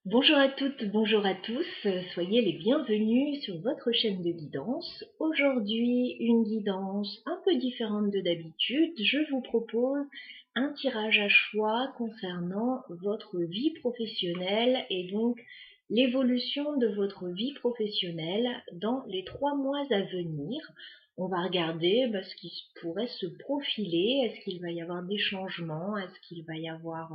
Bonjour à toutes, bonjour à tous, soyez les bienvenus sur votre chaîne de guidance. Aujourd'hui, une guidance un peu différente de d'habitude. Je vous propose un tirage à choix concernant votre vie professionnelle et donc l'évolution de votre vie professionnelle dans les 3 mois à venir. On va regarder ce qui pourrait se profiler. Est-ce qu'il va y avoir des changements? Est-ce qu'il va y avoir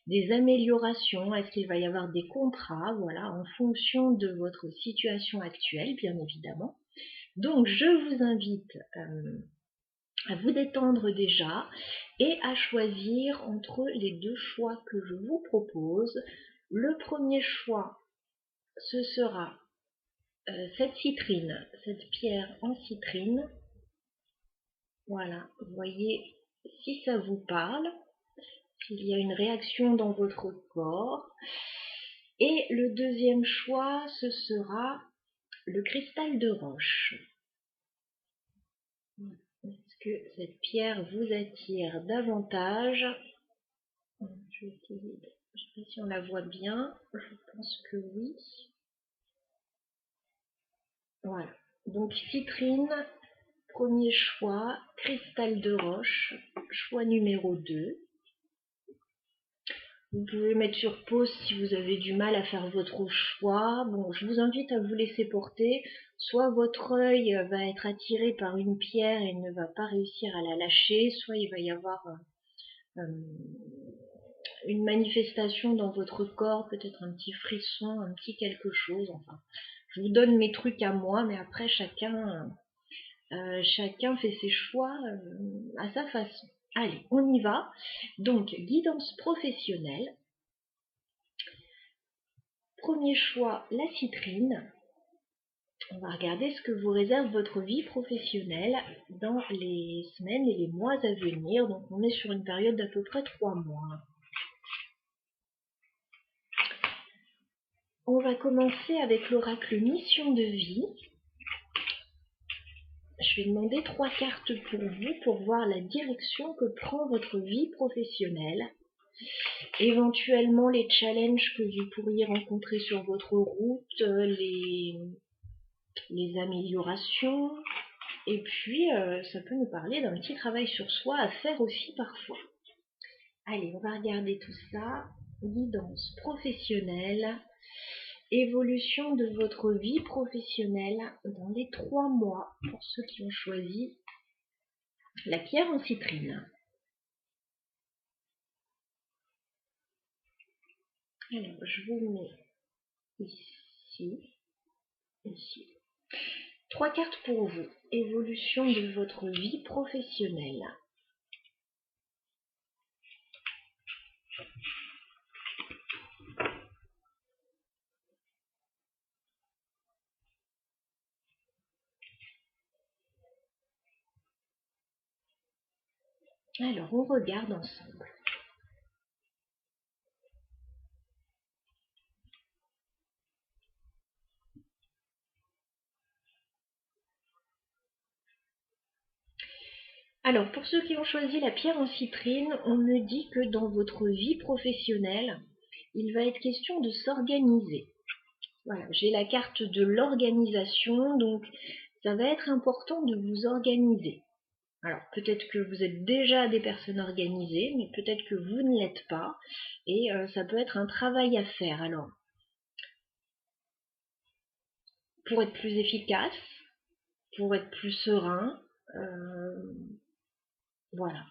des améliorations? Est-ce qu'il va y avoir des contrats? Voilà, en fonction de votre situation actuelle, bien évidemment. Donc, je vous invite à vous détendre déjà et à choisir entre les deux choix que je vous propose. Le premier choix, ce sera cette citrine, cette pierre en citrine. Voilà, vous voyez si ça vous parle, s'il y a une réaction dans votre corps. Et le deuxième choix, ce sera le cristal de roche. Est-ce que cette pierre vous attire davantage? Je vais essayer je ne sais pas si on la voit bien, je pense que oui. Voilà, donc citrine, premier choix, cristal de roche, choix numéro 2. Vous pouvez mettre sur pause si vous avez du mal à faire votre choix. Bon, je vous invite à vous laisser porter. Soit votre œil va être attiré par une pierre et ne va pas réussir à la lâcher, soit il va y avoir une manifestation dans votre corps, peut-être un petit frisson, un petit quelque chose. Enfin, je vous donne mes trucs à moi, mais après chacun fait ses choix à sa façon. Allez, on y va. Donc, guidance professionnelle. Premier choix, la citrine. On va regarder ce que vous réserve votre vie professionnelle dans les semaines et les mois à venir. Donc on est sur une période d'à peu près 3 mois. On va commencer avec l'oracle mission de vie. Je vais demander 3 cartes pour vous pour voir la direction que prend votre vie professionnelle. Éventuellement les challenges que vous pourriez rencontrer sur votre route, les améliorations, et puis ça peut nous parler d'un petit travail sur soi à faire aussi parfois. Allez, on va regarder tout ça. Guidance professionnelle, évolution de votre vie professionnelle dans les 3 mois pour ceux qui ont choisi la pierre en citrine. Alors, je vous mets ici. 3 cartes pour vous. Évolution de votre vie professionnelle. Alors, on regarde ensemble. Alors, pour ceux qui ont choisi la pierre en citrine, on me dit que dans votre vie professionnelle, il va être question de s'organiser. Voilà, j'ai la carte de l'organisation, donc ça va être important de vous organiser. Alors, peut-être que vous êtes déjà des personnes organisées, mais peut-être que vous ne l'êtes pas, et ça peut être un travail à faire. Alors, pour être plus efficace, pour être plus serein, voilà.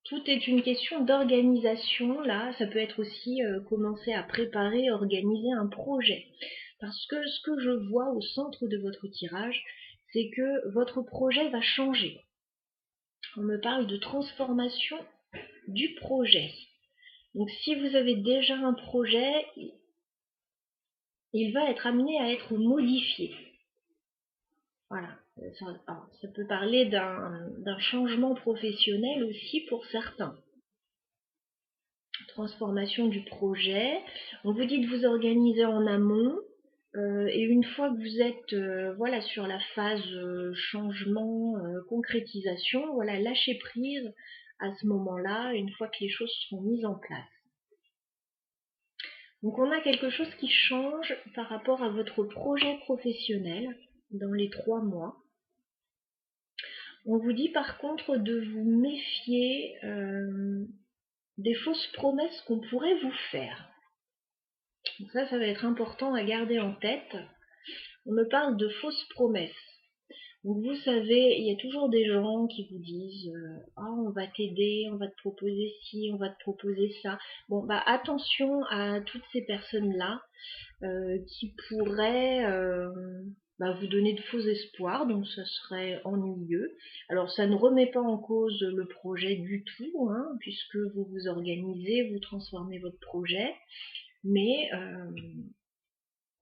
Tout est une question d'organisation, là. Ça peut être aussi commencer à préparer, organiser un projet. Parce que ce que je vois au centre de votre tirage, c'est que votre projet va changer. On me parle de transformation du projet. Donc si vous avez déjà un projet, il va être amené à être modifié. Voilà. Ça peut parler d'un changement professionnel aussi pour certains. Transformation du projet. On vous dit de vous organiser en amont. Et une fois que vous êtes sur la phase changement, concrétisation, voilà, lâchez prise à ce moment-là, une fois que les choses seront mises en place. Donc on a quelque chose qui change par rapport à votre projet professionnel dans les 3 mois. On vous dit par contre de vous méfier des fausses promesses qu'on pourrait vous faire. Donc ça va être important à garder en tête. On me parle de fausses promesses. Donc vous savez, il y a toujours des gens qui vous disent ah, on va t'aider, on va te proposer ci, on va te proposer ça. Bon, bah attention à toutes ces personnes-là qui pourraient vous donner de faux espoirs, donc ça serait ennuyeux. Alors ça ne remet pas en cause le projet du tout, hein, puisque vous vous organisez, vous transformez votre projet, mais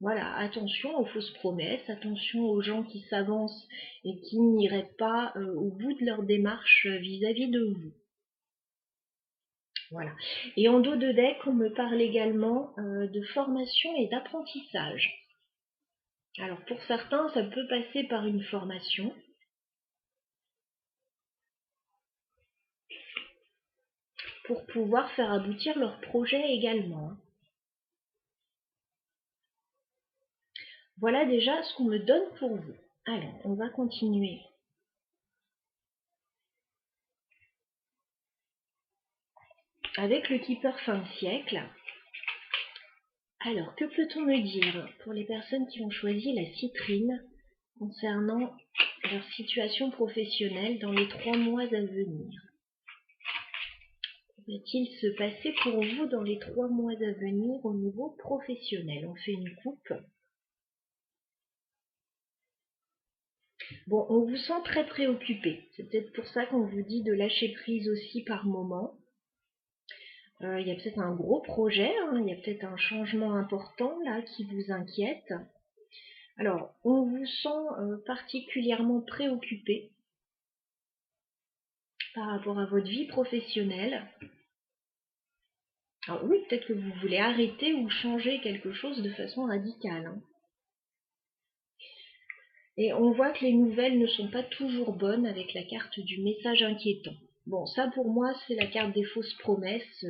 voilà, attention aux fausses promesses, attention aux gens qui s'avancent et qui n'iraient pas au bout de leur démarche vis-à-vis de vous. Voilà. Et en dos de deck, on me parle également de formation et d'apprentissage. Alors pour certains, ça peut passer par une formation. Pour pouvoir faire aboutir leur projet également. Voilà déjà ce qu'on me donne pour vous. Alors, on va continuer. Avec le Keeper fin de siècle. Alors, que peut-on me dire pour les personnes qui ont choisi la citrine concernant leur situation professionnelle dans les 3 mois à venir? Que va-t-il se passer pour vous dans les 3 mois à venir au niveau professionnel? On fait une coupe. Bon, on vous sent très préoccupé. C'est peut-être pour ça qu'on vous dit de lâcher prise aussi par moment. Il y a peut-être un gros projet, hein, il y a peut-être un changement important là qui vous inquiète. Alors, on vous sent particulièrement préoccupé par rapport à votre vie professionnelle. Alors oui, peut-être que vous voulez arrêter ou changer quelque chose de façon radicale. Hein. Et on voit que les nouvelles ne sont pas toujours bonnes avec la carte du message inquiétant. Bon, ça pour moi, c'est la carte des fausses promesses.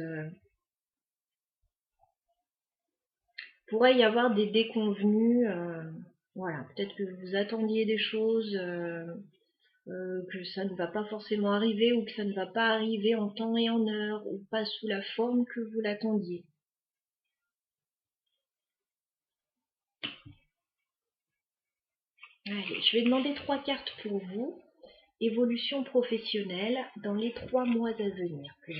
Pourrait y avoir des déconvenues. Voilà, peut-être que vous attendiez des choses, que ça ne va pas forcément arriver ou que ça ne va pas arriver en temps et en heure ou pas sous la forme que vous l'attendiez. Allez, je vais demander 3 cartes pour vous. Évolution professionnelle dans les 3 mois à venir. Que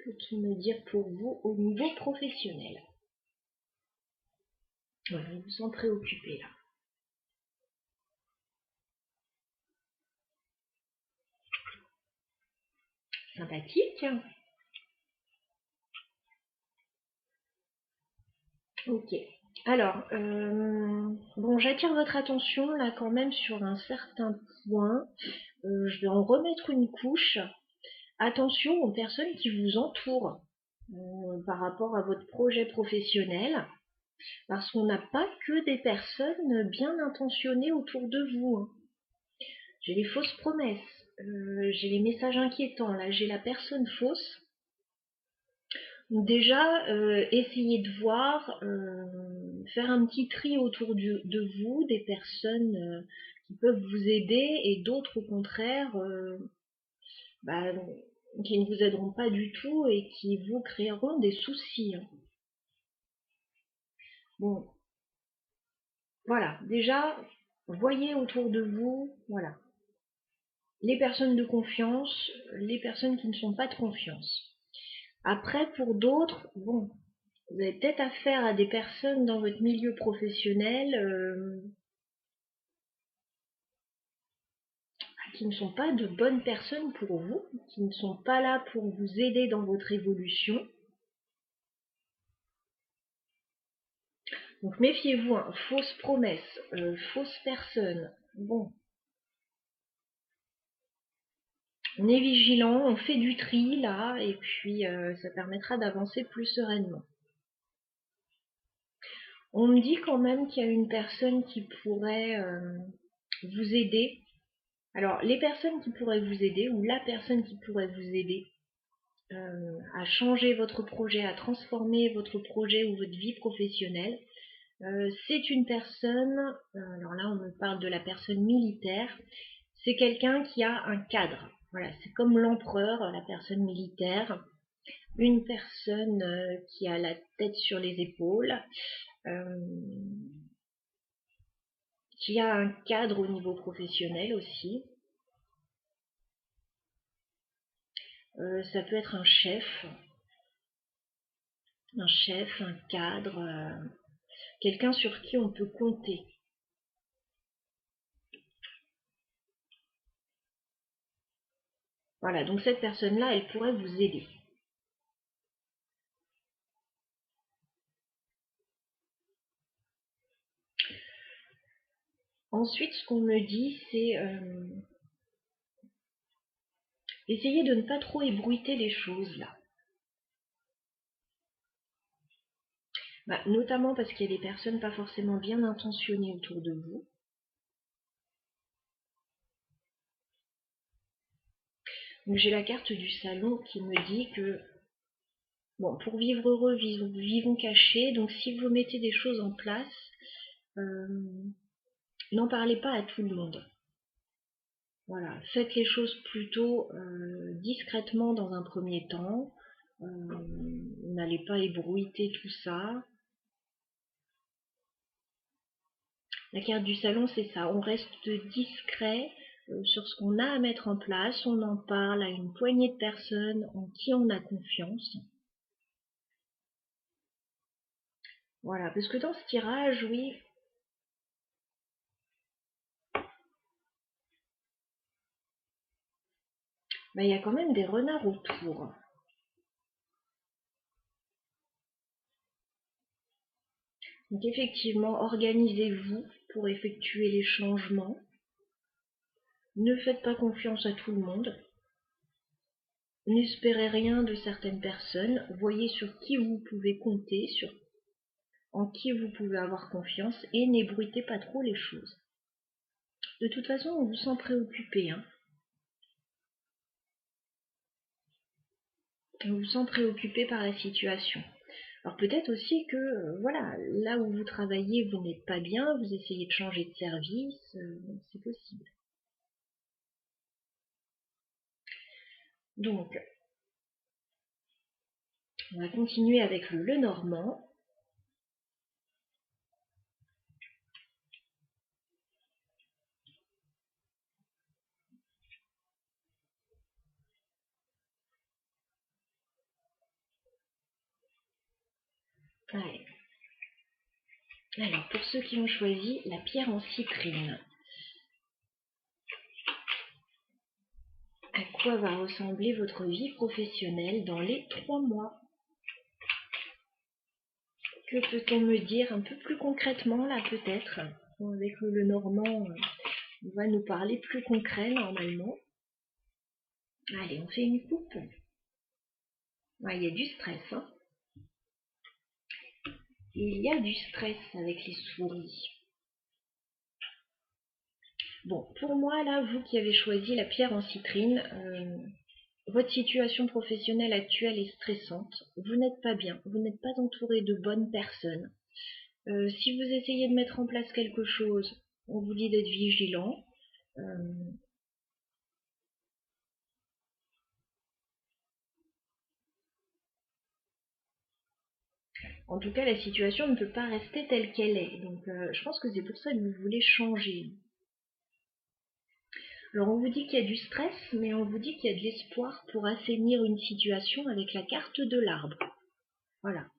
peut-on me dire pour vous au niveau professionnel? Voilà, vous vous sentez préoccupé là. Sympathique. Ok. Alors, bon, j'attire votre attention là quand même sur un certain point. Je vais en remettre une couche. Attention aux personnes qui vous entourent par rapport à votre projet professionnel, parce qu'on n'a pas que des personnes bien intentionnées autour de vous. Hein. J'ai les fausses promesses, j'ai les messages inquiétants, là j'ai la personne fausse. Donc déjà, essayez de voir, faire un petit tri autour de vous, des personnes qui peuvent vous aider et d'autres au contraire qui ne vous aideront pas du tout et qui vous créeront des soucis. Hein. Bon, voilà, déjà, voyez autour de vous, voilà, les personnes de confiance, les personnes qui ne sont pas de confiance. Après, pour d'autres, bon, vous avez peut-être affaire à des personnes dans votre milieu professionnel qui ne sont pas de bonnes personnes pour vous, qui ne sont pas là pour vous aider dans votre évolution. Donc méfiez-vous, hein, fausses promesses, fausses personnes. Bon, on est vigilant, on fait du tri là, et puis ça permettra d'avancer plus sereinement. On me dit quand même qu'il y a une personne qui pourrait vous aider. Alors, les personnes qui pourraient vous aider, ou la personne qui pourrait vous aider, à changer votre projet, à transformer votre projet ou votre vie professionnelle. C'est une personne, alors là on me parle de la personne militaire, c'est quelqu'un qui a un cadre. Voilà, c'est comme l'empereur, la personne militaire, une personne qui a la tête sur les épaules, qui a un cadre au niveau professionnel aussi. Ça peut être un chef, un cadre, quelqu'un sur qui on peut compter. Voilà, donc cette personne-là, elle pourrait vous aider. Ensuite, ce qu'on me dit, c'est essayez de ne pas trop ébruiter les choses là. Notamment parce qu'il y a des personnes pas forcément bien intentionnées autour de vous. Donc j'ai la carte du salon qui me dit que, bon, pour vivre heureux, vivons cachés. Donc si vous mettez des choses en place, n'en parlez pas à tout le monde. Voilà, faites les choses plutôt discrètement dans un premier temps. N'allez pas ébruiter tout ça. La carte du salon, c'est ça. On reste discret sur ce qu'on a à mettre en place. On en parle à une poignée de personnes en qui on a confiance. Voilà, parce que dans ce tirage, oui, il y a quand même des renards autour. Donc effectivement, organisez-vous pour effectuer les changements. Ne faites pas confiance à tout le monde. N'espérez rien de certaines personnes. Voyez sur qui vous pouvez compter, en qui vous pouvez avoir confiance et n'ébruitez pas trop les choses. De toute façon, on vous sent préoccupé. On vous sent préoccupé par la situation. Alors peut-être aussi que, voilà, là où vous travaillez, vous n'êtes pas bien, vous essayez de changer de service, c'est possible. Donc, on va continuer avec le Lenormand. Ouais. Alors, pour ceux qui ont choisi la pierre en citrine, à quoi va ressembler votre vie professionnelle dans les 3 mois? Que peut-on me dire un peu plus concrètement là peut-être? Avec le Lenormand, on va nous parler plus concret normalement. Allez, on fait une coupe. Ouais, il y a du stress, hein. Il y a du stress avec les souris. Bon, pour moi, là, vous qui avez choisi la pierre en citrine, votre situation professionnelle actuelle est stressante. Vous n'êtes pas bien, vous n'êtes pas entouré de bonnes personnes. Si vous essayez de mettre en place quelque chose, on vous dit d'être vigilant. En tout cas, la situation ne peut pas rester telle qu'elle est. Donc, je pense que c'est pour ça que vous voulez changer. Alors, on vous dit qu'il y a du stress, mais on vous dit qu'il y a de l'espoir pour assainir une situation avec la carte de l'arbre. Voilà.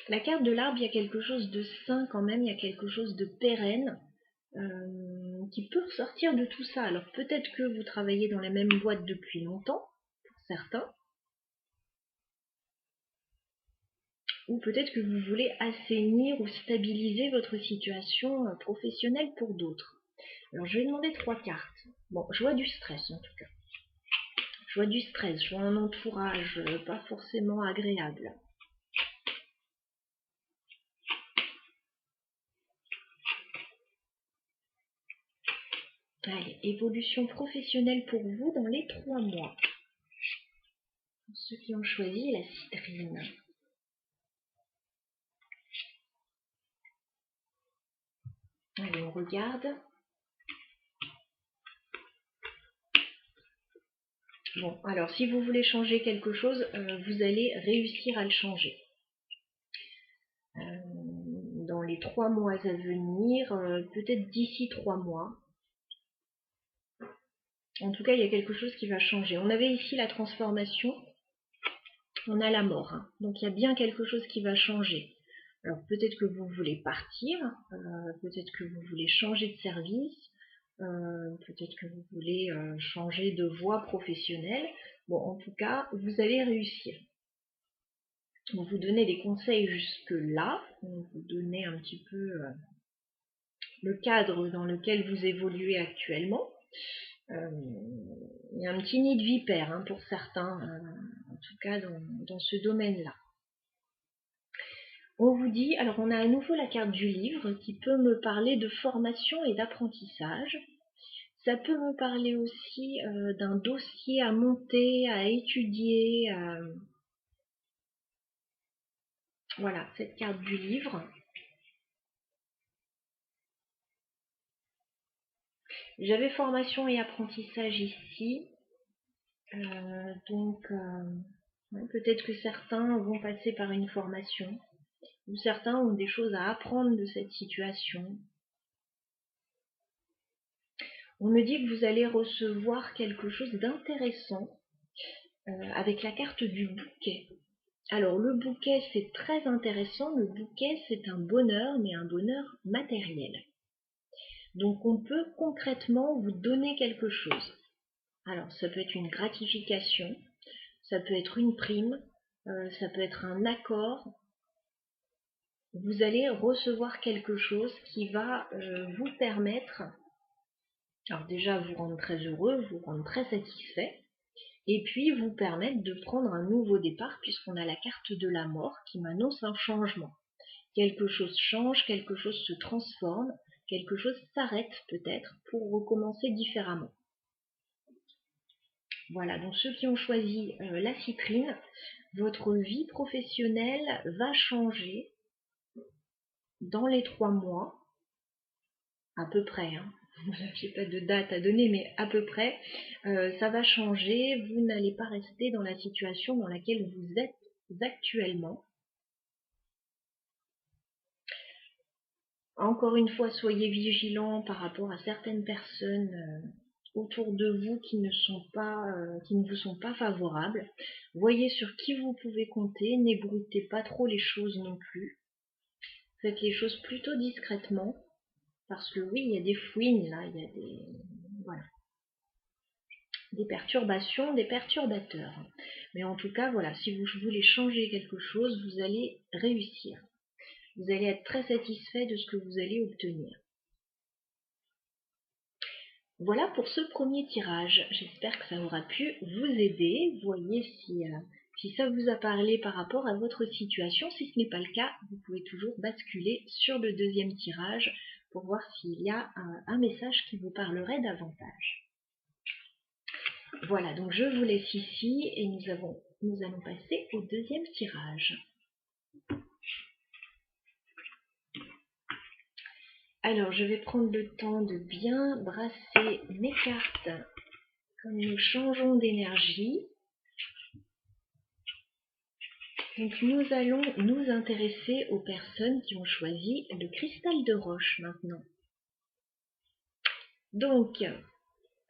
La carte de l'arbre, il y a quelque chose de sain quand même, il y a quelque chose de pérenne qui peut ressortir de tout ça. Alors, peut-être que vous travaillez dans la même boîte depuis longtemps, pour certains. Ou peut-être que vous voulez assainir ou stabiliser votre situation professionnelle pour d'autres. Alors je vais demander 3 cartes. Bon, je vois du stress en tout cas. Je vois du stress, je vois un entourage pas forcément agréable. Allez, évolution professionnelle pour vous dans les 3 mois. Ceux qui ont choisi la citrine. Allez, on regarde. Bon, alors si vous voulez changer quelque chose, vous allez réussir à le changer. Dans les 3 mois à venir, peut-être d'ici 3 mois. En tout cas, il y a quelque chose qui va changer. On avait ici la transformation, on a la mort. Hein. Donc il y a bien quelque chose qui va changer. Alors peut-être que vous voulez partir, peut-être que vous voulez changer de service, peut-être que vous voulez changer de voie professionnelle. Bon, en tout cas, vous allez réussir. On vous donnait des conseils jusque-là, on vous donnait un petit peu le cadre dans lequel vous évoluez actuellement. Il y a un petit nid de vipère hein, pour certains, en tout cas dans ce domaine-là. On vous dit, alors on a à nouveau la carte du livre qui peut me parler de formation et d'apprentissage. Ça peut me parler aussi d'un dossier à monter, à étudier. Voilà, cette carte du livre. J'avais formation et apprentissage ici. Donc, peut-être que certains vont passer par une formation. Ou certains ont des choses à apprendre de cette situation. On me dit que vous allez recevoir quelque chose d'intéressant avec la carte du bouquet. Alors le bouquet c'est très intéressant, le bouquet c'est un bonheur mais un bonheur matériel. Donc on peut concrètement vous donner quelque chose. Alors ça peut être une gratification, ça peut être une prime, ça peut être un accord. Vous allez recevoir quelque chose qui va vous permettre, alors déjà vous rendre très heureux, vous rendre très satisfait, et puis vous permettre de prendre un nouveau départ puisqu'on a la carte de la mort qui m'annonce un changement. Quelque chose change, quelque chose se transforme, quelque chose s'arrête peut-être pour recommencer différemment. Voilà, donc ceux qui ont choisi la citrine, votre vie professionnelle va changer dans les 3 mois, à peu près. Hein. Je n'ai pas de date à donner, mais à peu près, ça va changer. Vous n'allez pas rester dans la situation dans laquelle vous êtes actuellement. Encore une fois, soyez vigilants par rapport à certaines personnes autour de vous qui ne vous sont pas favorables. Voyez sur qui vous pouvez compter, n'ébruitez pas trop les choses non plus. Faites les choses plutôt discrètement, parce que oui, il y a des fouines là, il y a des perturbations, des perturbateurs. Mais en tout cas, voilà, si vous voulez changer quelque chose, vous allez réussir. Vous allez être très satisfait de ce que vous allez obtenir. Voilà pour ce premier tirage. J'espère que ça aura pu vous aider. Voyez si ça vous a parlé par rapport à votre situation. Si ce n'est pas le cas, vous pouvez toujours basculer sur le deuxième tirage pour voir s'il y a un message qui vous parlerait davantage. Voilà, donc je vous laisse ici et nous allons passer au deuxième tirage. Alors, je vais prendre le temps de bien brasser mes cartes comme nous changeons d'énergie. Donc, nous allons nous intéresser aux personnes qui ont choisi le cristal de roche maintenant. Donc,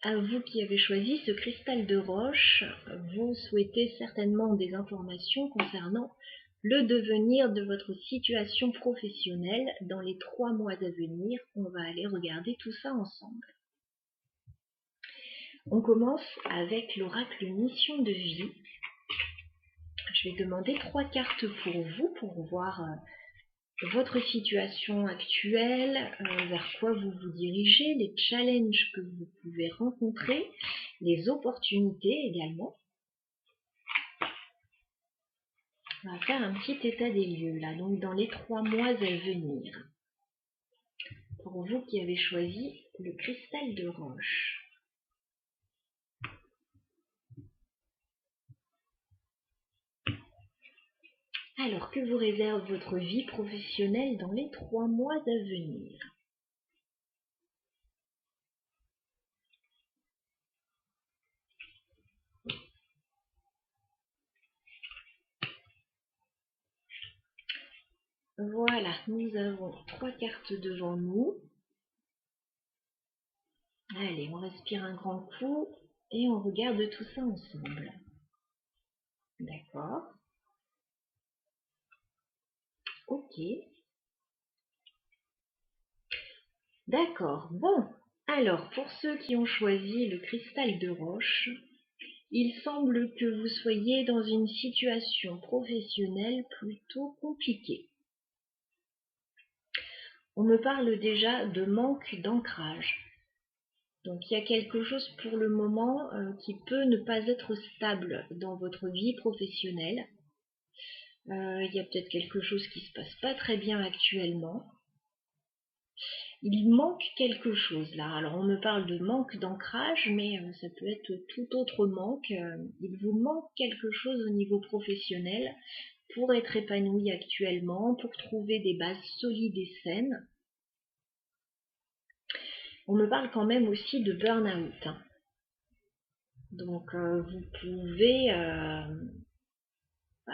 à vous qui avez choisi ce cristal de roche, vous souhaitez certainement des informations concernant le devenir de votre situation professionnelle dans les 3 mois à venir. On va aller regarder tout ça ensemble. On commence avec l'oracle mission de vie. Je vais demander 3 cartes pour vous pour voir votre situation actuelle, vers quoi vous vous dirigez, les challenges que vous pouvez rencontrer, les opportunités également. On va faire un petit état des lieux là, donc dans les 3 mois à venir. pour vous qui avez choisi le cristal de roche. Alors, que vous réserve votre vie professionnelle dans les 3 mois à venir? Voilà, nous avons 3 cartes devant nous. Allez, on respire un grand coup et on regarde tout ça ensemble. D'accord. Ok. D'accord. Bon. Alors, pour ceux qui ont choisi le cristal de roche, il semble que vous soyez dans une situation professionnelle plutôt compliquée. On me parle déjà de manque d'ancrage. Donc il y a quelque chose pour le moment qui peut ne pas être stable dans votre vie professionnelle. Il y a peut-être quelque chose qui se passe pas très bien actuellement. Il manque quelque chose là. Alors on me parle de manque d'ancrage, mais ça peut être tout autre manque. Il vous manque quelque chose au niveau professionnel pour être épanoui actuellement, pour trouver des bases solides et saines. On me parle quand même aussi de burn-out. Donc vous pouvez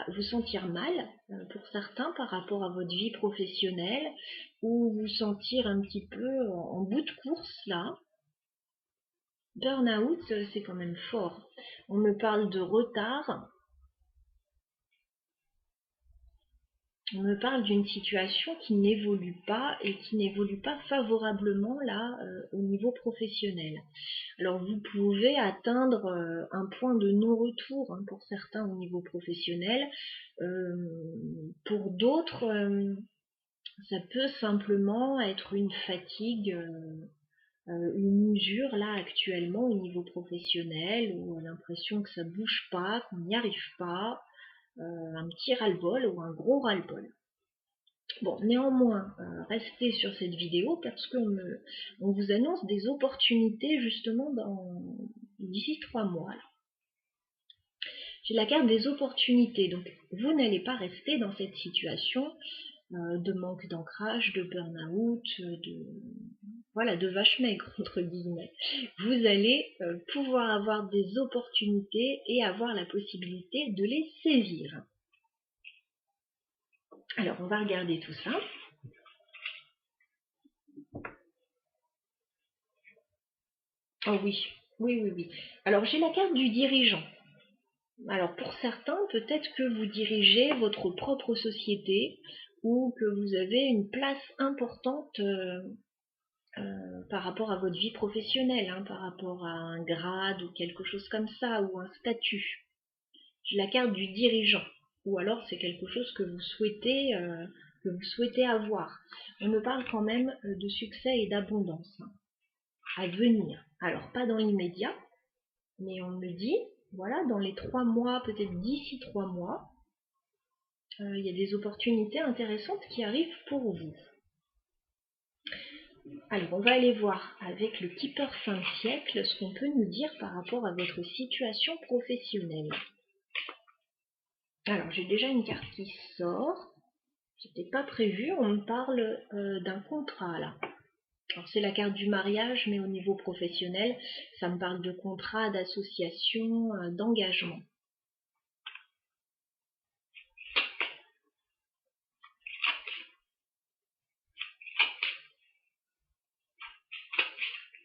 vous sentir mal pour certains par rapport à votre vie professionnelle, ou vous sentir un petit peu en bout de course là. Burn-out, c'est quand même fort. On me parle de retard. On me parle d'une situation qui n'évolue pas et qui n'évolue pas favorablement là au niveau professionnel. Alors vous pouvez atteindre un point de non-retour pour certains au niveau professionnel. Pour d'autres, ça peut simplement être une fatigue, une usure là actuellement au niveau professionnel, où on a l'impression que ça bouge pas, qu'on n'y arrive pas, un petit ras-le-bol ou un gros ras-le-bol. Bon, néanmoins, restez sur cette vidéo parce qu'on vous annonce des opportunités justement d'ici 3 mois. J'ai la carte des opportunités, donc vous n'allez pas rester dans cette situation de manque d'ancrage, de burn-out, de vache maigre entre guillemets. Vous allez pouvoir avoir des opportunités et avoir la possibilité de les saisir. Alors on va regarder tout ça. Oh oui, oui. Alors j'ai la carte du dirigeant. Alors pour certains, peut-être que vous dirigez votre propre société ou que vous avez une place importante par rapport à votre vie professionnelle, par rapport à un grade ou quelque chose comme ça, ou un statut. J'ai la carte du dirigeant, ou alors c'est quelque chose que vous souhaitez avoir. On me parle quand même de succès et d'abondance à venir. Alors pas dans l'immédiat, mais on me dit, voilà, dans les 3 mois, peut-être d'ici 3 mois, il y a des opportunités intéressantes qui arrivent pour vous. Alors, on va aller voir avec le Keeper 5 siècles ce qu'on peut nous dire par rapport à votre situation professionnelle. Alors, j'ai déjà une carte qui sort. C'était pas prévu, on me parle d'un contrat là. Alors, c'est la carte du mariage, mais au niveau professionnel, ça me parle de contrat, d'association, d'engagement.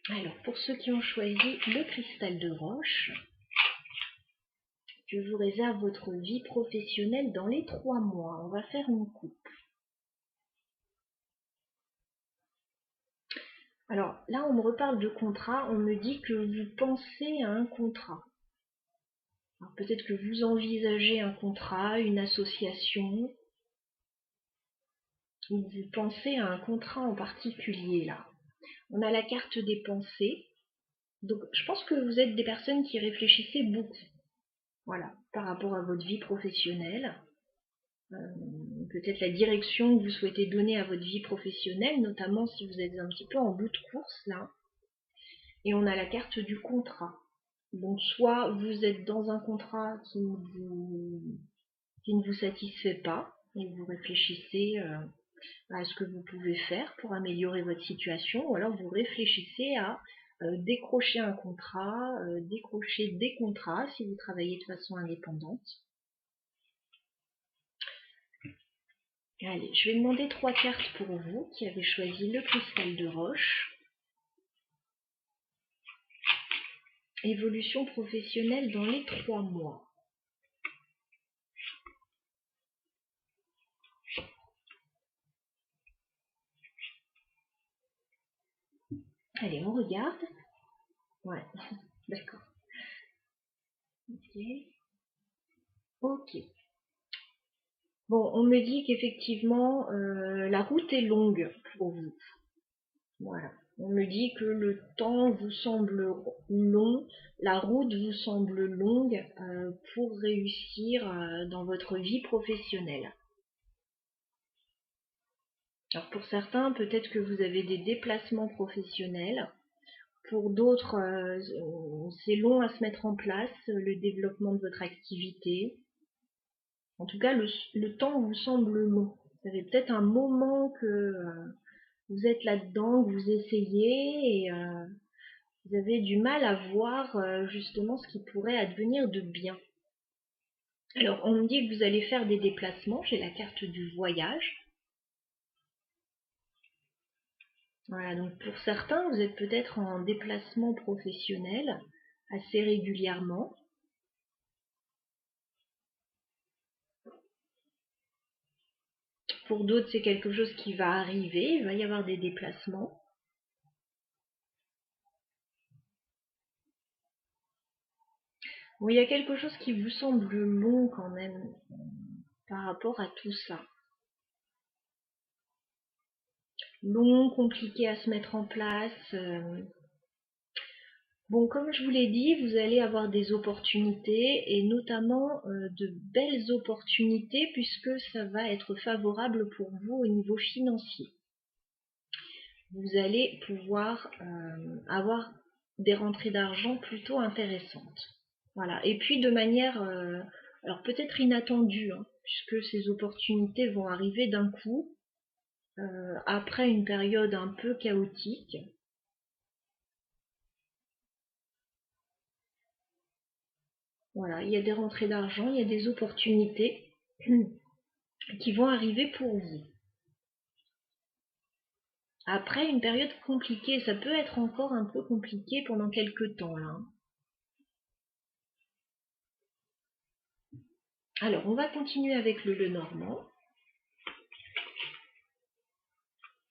Alors, pour ceux qui ont choisi le cristal de roche, je vous réserve votre vie professionnelle dans les 3 mois. On va faire une coupe. Alors, là, on me reparle de contrat. On me dit que vous pensez à un contrat. Alors, peut-être que vous envisagez un contrat, une association, ou vous pensez à un contrat en particulier, là. On a la carte des pensées. Donc, je pense que vous êtes des personnes qui réfléchissez beaucoup. Voilà, par rapport à votre vie professionnelle. peut-être la direction que vous souhaitez donner à votre vie professionnelle, notamment si vous êtes un petit peu en bout de course là. Et on a la carte du contrat. Donc soit vous êtes dans un contrat qui ne vous satisfait pas et vous réfléchissez à ce que vous pouvez faire pour améliorer votre situation, ou alors vous réfléchissez à décrocher un contrat, décrocher des contrats si vous travaillez de façon indépendante. Allez, je vais demander 3 cartes pour vous qui avez choisi le cristal de roche. Évolution professionnelle dans les 3 mois. Allez, on regarde. Ouais, d'accord. Ok. Ok. Bon, on me dit qu'effectivement, la route est longue pour vous. Voilà. On me dit que le temps vous semble long, la route vous semble longue pour réussir dans votre vie professionnelle. Alors pour certains, peut-être que vous avez des déplacements professionnels. Pour d'autres, c'est long à se mettre en place, le développement de votre activité. En tout cas, le temps vous semble long. Vous avez peut-être un moment que vous êtes là-dedans, que vous essayez et vous avez du mal à voir justement ce qui pourrait advenir de bien. Alors, on me dit que vous allez faire des déplacements. J'ai la carte du voyage. Voilà, donc pour certains, vous êtes peut-être en déplacement professionnel assez régulièrement. Pour d'autres, c'est quelque chose qui va arriver. Il va y avoir des déplacements. Bon, il y a quelque chose qui vous semble long quand même par rapport à tout ça. Long, compliqué à se mettre en place. Bon, comme je vous l'ai dit, vous allez avoir des opportunités et notamment de belles opportunités puisque ça va être favorable pour vous au niveau financier. Vous allez pouvoir avoir des rentrées d'argent plutôt intéressantes. Voilà. Et puis de manière, alors peut-être inattendue, hein, puisque ces opportunités vont arriver d'un coup, après une période un peu chaotique. Voilà, il y a des rentrées d'argent, il y a des opportunités qui vont arriver pour vous. Après une période compliquée, ça peut être encore un peu compliqué pendant quelques temps là. Alors, on va continuer avec le Lenormand.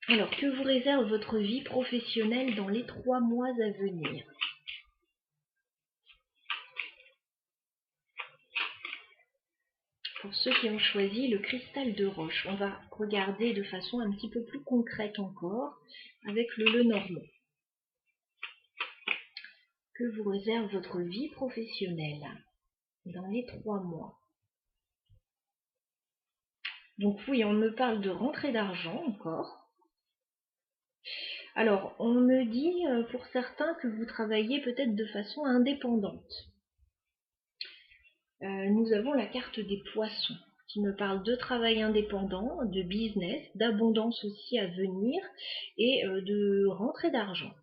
Alors, que vous réserve votre vie professionnelle dans les 3 mois à venir? Pour ceux qui ont choisi le cristal de roche, on va regarder de façon un petit peu plus concrète encore avec le Lenormand. Que vous réserve votre vie professionnelle dans les 3 mois? Donc oui, on me parle de rentrée d'argent encore. Alors, on me dit pour certains que vous travaillez peut-être de façon indépendante. Nous avons la carte des poissons qui me parle de travail indépendant, de business, d'abondance aussi à venir et de rentrée d'argent.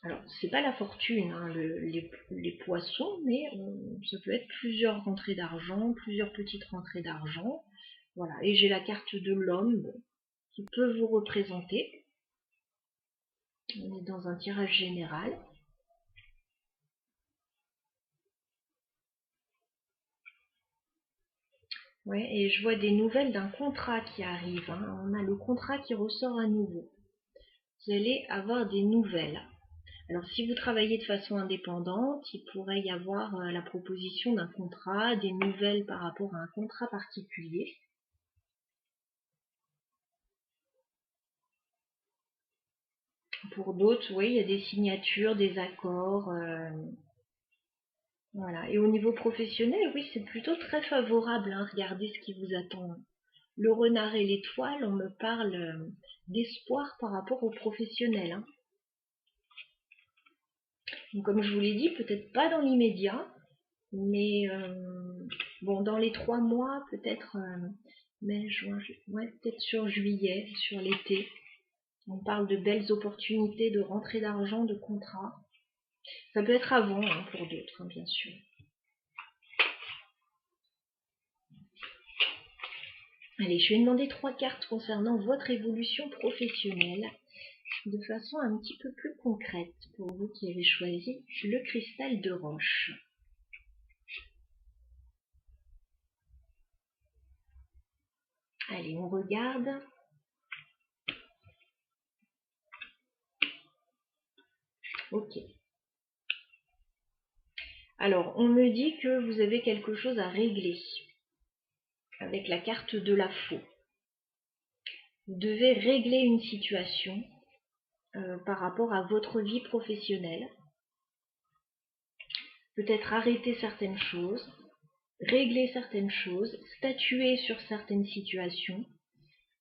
Alors, c'est pas la fortune, hein, les poissons, mais ça peut être plusieurs rentrées d'argent, plusieurs petites rentrées d'argent. Voilà, et j'ai la carte de l'homme qui peut vous représenter. On est dans un tirage général. Ouais, et je vois des nouvelles d'un contrat qui arrive. Hein. On a le contrat qui ressort à nouveau. Vous allez avoir des nouvelles. Alors si vous travaillez de façon indépendante, il pourrait y avoir la proposition d'un contrat, des nouvelles par rapport à un contrat particulier. Pour d'autres, oui, il y a des signatures, des accords. Voilà. Et au niveau professionnel, oui, c'est plutôt très favorable, hein. Regardez ce qui vous attend. Le renard et l'étoile, on me parle d'espoir par rapport aux professionnels, hein. Donc, comme je vous l'ai dit, peut-être pas dans l'immédiat, mais bon, dans les 3 mois, peut-être mai, juin, ouais, peut-être sur juillet, sur l'été. On parle de belles opportunités de rentrée d'argent, de contrat. Ça peut être avant, hein, pour d'autres, hein, bien sûr. Allez, je vais demander 3 cartes concernant votre évolution professionnelle de façon un petit peu plus concrète pour vous qui avez choisi le cristal de roche. Allez, on regarde. Ok. Alors, on me dit que vous avez quelque chose à régler avec la carte de la faux. Vous devez régler une situation par rapport à votre vie professionnelle. Peut-être arrêter certaines choses, régler certaines choses, statuer sur certaines situations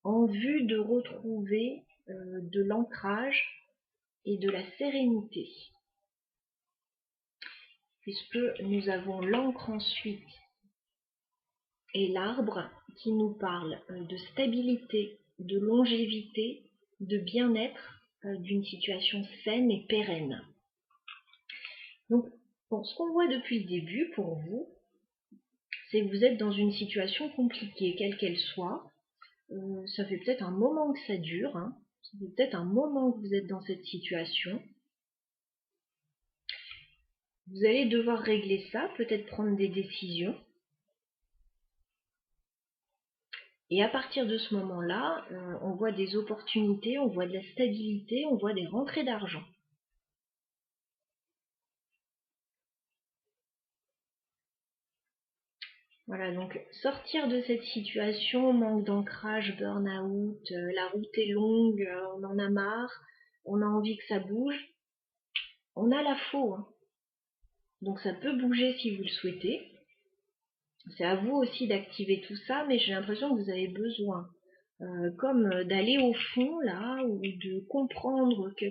en vue de retrouver de l'ancrage et de la sérénité. Puisque nous avons l'encre ensuite et l'arbre qui nous parle de stabilité, de longévité, de bien-être, d'une situation saine et pérenne. Donc, bon, ce qu'on voit depuis le début pour vous, c'est que vous êtes dans une situation compliquée, quelle qu'elle soit. Ça fait peut-être un moment que ça dure, hein. Ça fait peut-être un moment que vous êtes dans cette situation. Vous allez devoir régler ça, peut-être prendre des décisions. Et à partir de ce moment-là, on voit des opportunités, on voit de la stabilité, on voit des rentrées d'argent. Voilà, donc sortir de cette situation, manque d'ancrage, burn-out, la route est longue, on en a marre, on a envie que ça bouge. On a la faux, hein. Donc ça peut bouger si vous le souhaitez. C'est à vous aussi d'activer tout ça, mais j'ai l'impression que vous avez besoin comme d'aller au fond là, ou de comprendre que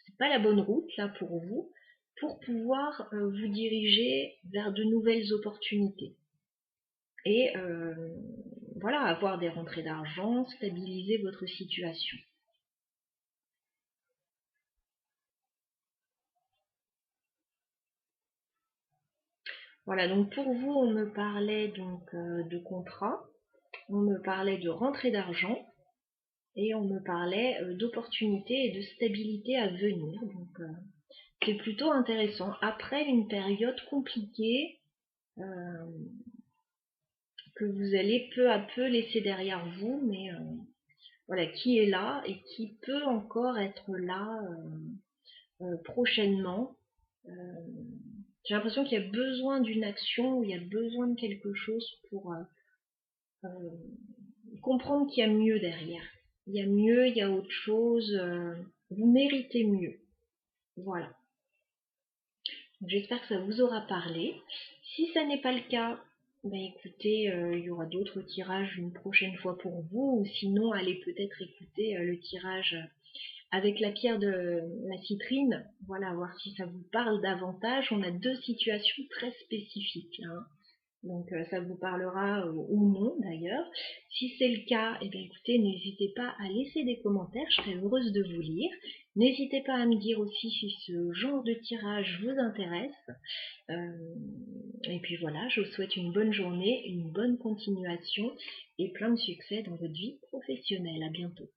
c'est pas la bonne route là pour vous, pour pouvoir vous diriger vers de nouvelles opportunités. Et voilà, avoir des rentrées d'argent, stabiliser votre situation. Voilà, donc pour vous, on me parlait donc de contrat, on me parlait de rentrée d'argent, et on me parlait d'opportunités et de stabilité à venir. Donc c'est plutôt intéressant. Après une période compliquée que vous allez peu à peu laisser derrière vous, mais voilà, qui est là et qui peut encore être là prochainement. J'ai l'impression qu'il y a besoin d'une action, il y a besoin de quelque chose pour comprendre qu'il y a mieux derrière. Il y a mieux, il y a autre chose, vous méritez mieux. Voilà. J'espère que ça vous aura parlé. Si ça n'est pas le cas, ben écoutez, il y aura d'autres tirages une prochaine fois pour vous, ou sinon allez peut-être écouter le tirage avec la pierre de la citrine, voilà, voir si ça vous parle davantage. On a 2 situations très spécifiques, hein. Donc ça vous parlera ou non d'ailleurs. Si c'est le cas, eh bien, écoutez, n'hésitez pas à laisser des commentaires, je serai heureuse de vous lire. N'hésitez pas à me dire aussi si ce genre de tirage vous intéresse. Et puis voilà, je vous souhaite une bonne journée, une bonne continuation et plein de succès dans votre vie professionnelle. À bientôt.